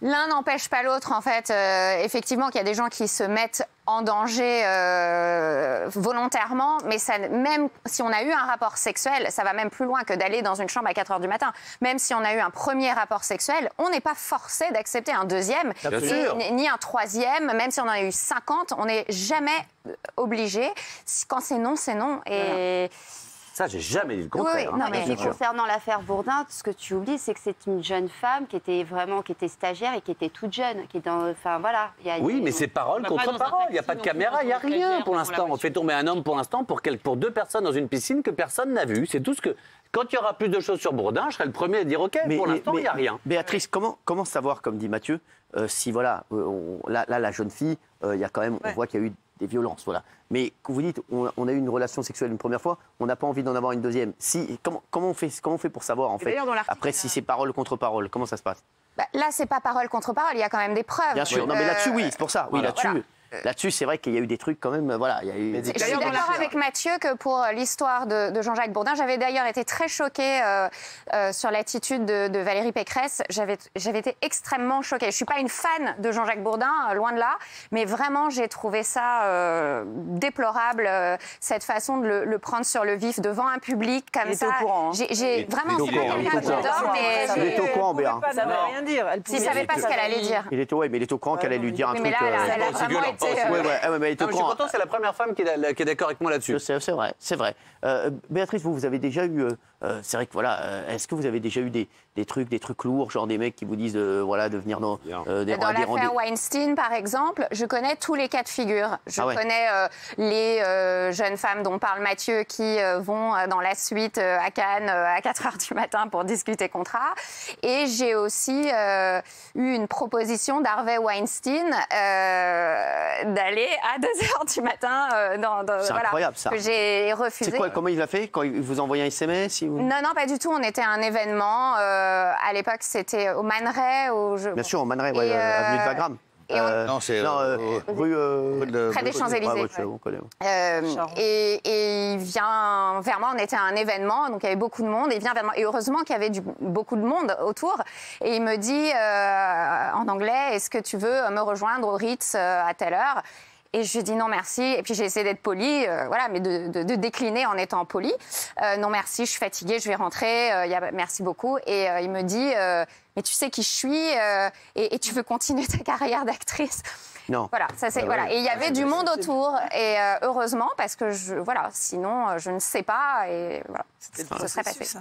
L'un n'empêche pas l'autre, en fait. Effectivement, qu'il y a des gens qui se mettent en danger volontairement, mais ça, même si on a eu un rapport sexuel, ça va même plus loin que d'aller dans une chambre à 4 heures du matin. Même si on a eu un premier rapport sexuel, on n'est pas forcé d'accepter un deuxième, ni un troisième, même si on en a eu 50, on n'est jamais obligé. Quand c'est non, c'est non. Et... Ça, j'ai jamais dit le contraire. Oui, non, mais concernant l'affaire Bourdin, ce que tu oublies, c'est que c'est une jeune femme qui était stagiaire et qui était toute jeune, qui est dans, enfin voilà. Oui, mais c'est parole contre parole. Il n'y a pas de caméra, il n'y a rien pour l'instant. On fait tomber un homme pour l'instant pour 2 personnes dans une piscine que personne n'a vu. C'est tout ce que. Quand il y aura plus de choses sur Bourdin, je serai le premier à dire OK. Pour l'instant, il n'y a rien. Béatrice, comment savoir, comme dit Mathieu, si voilà, là, la jeune fille, il y a quand même, on voit qu'il y a eu des violences, voilà. Mais quand vous dites, on a eu une relation sexuelle une première fois, on n'a pas envie d'en avoir une deuxième. Comment on fait pour savoir, en fait, après, si c'est parole contre parole, comment ça se passe? Là, c'est pas parole contre parole, il y a quand même des preuves. Bien sûr, non, mais là-dessus, oui, c'est pour ça. Oui, là-dessus. Voilà. Là-dessus, c'est vrai qu'il y a eu des trucs quand même, voilà. Il y a eu... Je suis d'accord avec Mathieu que pour l'histoire de Jean-Jacques Bourdin, j'avais d'ailleurs été très choquée sur l'attitude de Valérie Pécresse. J'avais été extrêmement choquée. Je ne suis pas une fan de Jean-Jacques Bourdin, loin de là, mais vraiment, j'ai trouvé ça déplorable, cette façon de le prendre sur le vif devant un public comme ça. J'ai vraiment... Il était au courant, Béa. Ça ne veut rien dire. Il ne savait pas ce qu'elle allait dire. Il était au courant qu'elle allait lui dire un truc... Elle a vraiment été... je suis content, c'est la première femme qui est d'accord avec moi là-dessus. C'est vrai. Béatrice, vous avez déjà eu... c'est vrai que voilà, est-ce que vous avez déjà eu des trucs lourds, genre des mecs qui vous disent de venir dans l'affaire Weinstein, par exemple, je connais tous les cas de figure. Je connais les jeunes femmes dont parle Mathieu qui vont dans la suite à Cannes à 4 heures du matin pour discuter contrat. Et j'ai aussi eu une proposition d'Harvey Weinstein d'aller à 2 heures du matin c'est incroyable, ça. Que j'ai refusé. C'est quoi, comment il l'a fait? Quand il vous envoyait un SMS Non, pas du tout. On était à un événement. À l'époque, c'était au Man Ray. Bien sûr, au Man Ray, avenue de Wagram. Non, c'est rue près des Champs-Élysées. Et il vient vers moi, on était à un événement, donc il y avait beaucoup de monde, et il vient vers moi, et heureusement qu'il y avait beaucoup de monde autour, et il me dit en anglais, est-ce que tu veux me rejoindre au Ritz à telle heure? Et je lui dis non merci, et puis j'ai essayé d'être polie, voilà, mais de décliner en étant polie. Non merci, je suis fatiguée, je vais rentrer, merci beaucoup. Et il me dit, mais tu sais qui je suis, et tu veux continuer ta carrière d'actrice? Non. Voilà, ça c'est voilà. Et il y avait du monde autour, et heureusement parce que sinon je ne sais pas, et voilà, ce serait passé.